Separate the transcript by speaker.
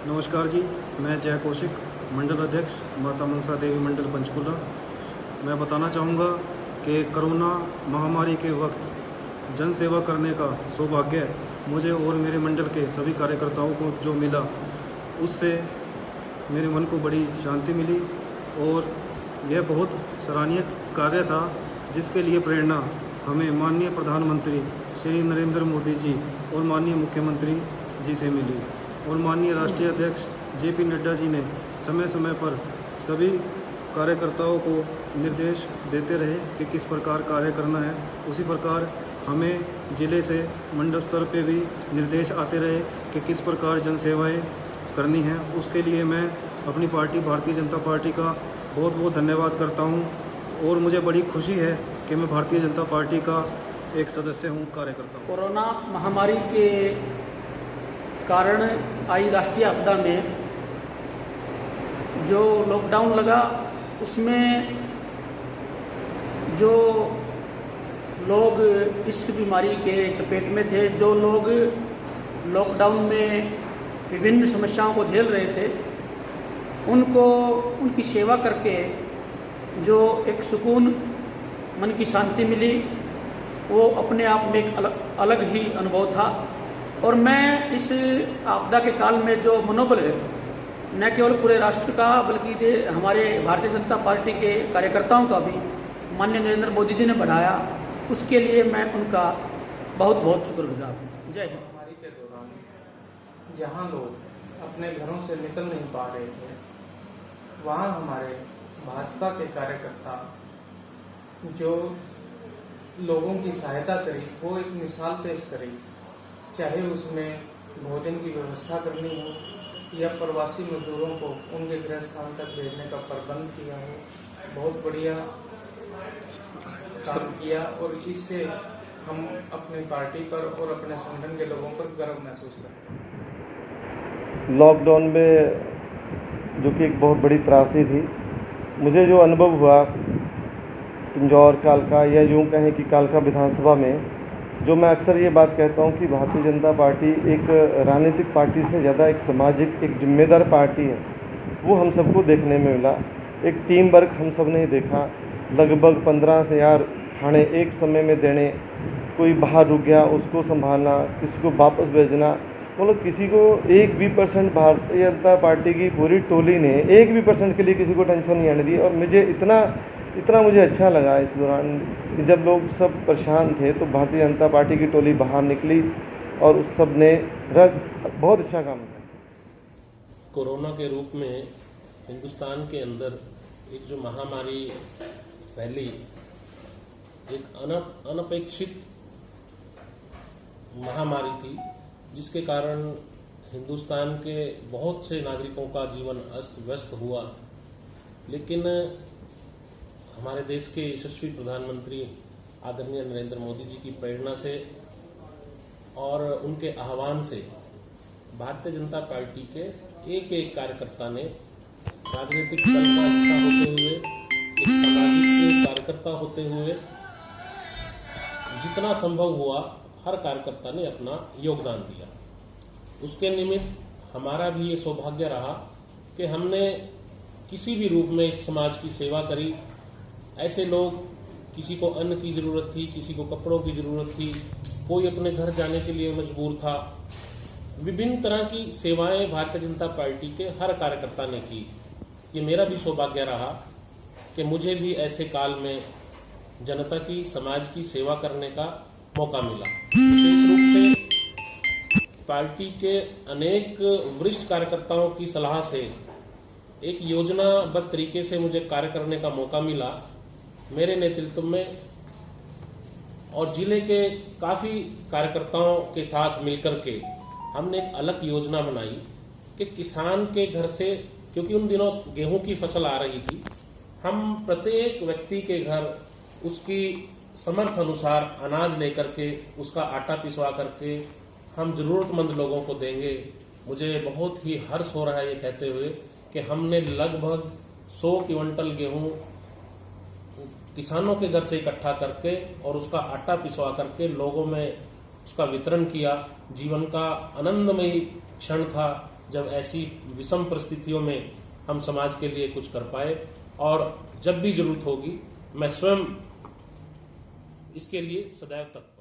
Speaker 1: नमस्कार जी, मैं जय कौशिक, मंडल अध्यक्ष माता मनसा देवी मंडल पंचकुला। मैं बताना चाहूँगा कि कोरोना महामारी के वक्त जन सेवा करने का सौभाग्य मुझे और मेरे मंडल के सभी कार्यकर्ताओं को जो मिला, उससे मेरे मन को बड़ी शांति मिली और यह बहुत सराहनीय कार्य था, जिसके लिए प्रेरणा हमें माननीय प्रधानमंत्री श्री नरेंद्र मोदी जी और माननीय मुख्यमंत्री जी से मिली और माननीय राष्ट्रीय अध्यक्ष JP नड्डा जी ने समय समय पर सभी कार्यकर्ताओं को निर्देश देते रहे कि किस प्रकार कार्य करना है। उसी प्रकार हमें जिले से मंडल स्तर पे भी निर्देश आते रहे कि किस प्रकार जन सेवाएँ करनी हैं। उसके लिए मैं अपनी पार्टी भारतीय जनता पार्टी का बहुत बहुत धन्यवाद करता हूं और मुझे बड़ी खुशी है कि मैं भारतीय जनता पार्टी का एक सदस्य हूं, कार्यकर्ता हूं।
Speaker 2: कोरोना महामारी के कारण आई राष्ट्रीय आपदा में जो लॉकडाउन लगा, उसमें जो लोग इस बीमारी के चपेट में थे, जो लोग लॉकडाउन में विभिन्न समस्याओं को झेल रहे थे, उनको उनकी सेवा करके जो एक सुकून, मन की शांति मिली, वो अपने आप में एक अलग ही अनुभव था। और मैं इस आपदा के काल में जो मनोबल है, न केवल पूरे राष्ट्र का बल्कि हमारे भारतीय जनता पार्टी के कार्यकर्ताओं का भी माननीय नरेंद्र मोदी जी ने बढ़ाया, उसके लिए मैं उनका बहुत बहुत शुक्रगुजार हूँ। जय हिंद।
Speaker 3: महामारी के दौरान जहाँ लोग अपने घरों से निकल नहीं पा रहे थे, वहाँ हमारे भाजपा के कार्यकर्ता जो लोगों की सहायता करी, वो एक मिसाल पेश करी। चाहे उसमें भोजन की व्यवस्था करनी हो या प्रवासी मजदूरों को उनके गृह स्थान तक भेजने का प्रबंध किया हो, बहुत बढ़िया काम किया और इससे हम अपनी पार्टी पर और अपने संगठन के लोगों पर गर्व महसूस करते हैं।
Speaker 4: लॉकडाउन में जो कि एक बहुत बड़ी त्रासदी थी, मुझे जो अनुभव हुआ पिंजौर कालका या यूँ कहें कि कालका विधानसभा में, जो मैं अक्सर ये बात कहता हूँ कि भारतीय जनता पार्टी एक राजनीतिक पार्टी से ज़्यादा एक सामाजिक, एक जिम्मेदार पार्टी है, वो हम सबको देखने में मिला। एक टीम वर्क हम सब ने देखा। लगभग 15 से यार खाने एक समय में देने, कोई बाहर रुक गया उसको संभालना, किसी को वापस भेजना, मतलब किसी को 1 भी % भारतीय जनता पार्टी की पूरी टोली ने 1 भी % के लिए किसी को टेंशन नहीं आने दी। और मुझे इतना मुझे अच्छा लगा इस दौरान कि जब लोग सब परेशान थे तो भारतीय जनता पार्टी की टोली बाहर निकली और उस सब ने बहुत अच्छा काम किया।
Speaker 5: कोरोना के रूप में हिंदुस्तान के अंदर एक जो महामारी फैली, एक अनपेक्षित महामारी थी, जिसके कारण हिंदुस्तान के बहुत से नागरिकों का जीवन अस्त व्यस्त हुआ। लेकिन हमारे देश के यशस्वी प्रधानमंत्री आदरणीय नरेंद्र मोदी जी की प्रेरणा से और उनके आह्वान से भारतीय जनता पार्टी के एक एक कार्यकर्ता ने राजनीतिक दल का हिस्सा होते हुए, एक सामाजिक कार्यकर्ता होते हुए, जितना संभव हुआ हर कार्यकर्ता ने अपना योगदान दिया। उसके निमित्त हमारा भी ये सौभाग्य रहा कि हमने किसी भी रूप में इस समाज की सेवा करी। ऐसे लोग, किसी को अन्न की ज़रूरत थी, किसी को कपड़ों की ज़रूरत थी, कोई अपने घर जाने के लिए मजबूर था। विभिन्न तरह की सेवाएं भारतीय जनता पार्टी के हर कार्यकर्ता ने की। ये मेरा भी सौभाग्य रहा कि मुझे भी ऐसे काल में जनता की, समाज की सेवा करने का मौका मिला। विशेष रूप से पार्टी के अनेक वरिष्ठ कार्यकर्ताओं की सलाह से एक योजनाबद्ध तरीके से मुझे कार्य करने का मौका मिला। मेरे नेतृत्व में और जिले के काफ़ी कार्यकर्ताओं के साथ मिलकर के हमने एक अलग योजना बनाई कि किसान के घर से, क्योंकि उन दिनों गेहूं की फसल आ रही थी, हम प्रत्येक व्यक्ति के घर उसकी समर्थ अनुसार अनाज लेकर के, उसका आटा पिसवा करके हम जरूरतमंद लोगों को देंगे। मुझे बहुत ही हर्ष हो रहा है ये कहते हुए कि हमने लगभग 100 क्विंटल गेहूं किसानों के घर से इकट्ठा करके और उसका आटा पिसवा करके लोगों में उसका वितरण किया। जीवन का आनंदमयी क्षण था जब ऐसी विषम परिस्थितियों में हम समाज के लिए कुछ कर पाए, और जब भी जरूरत होगी मैं स्वयं इसके लिए सदैव तत्पर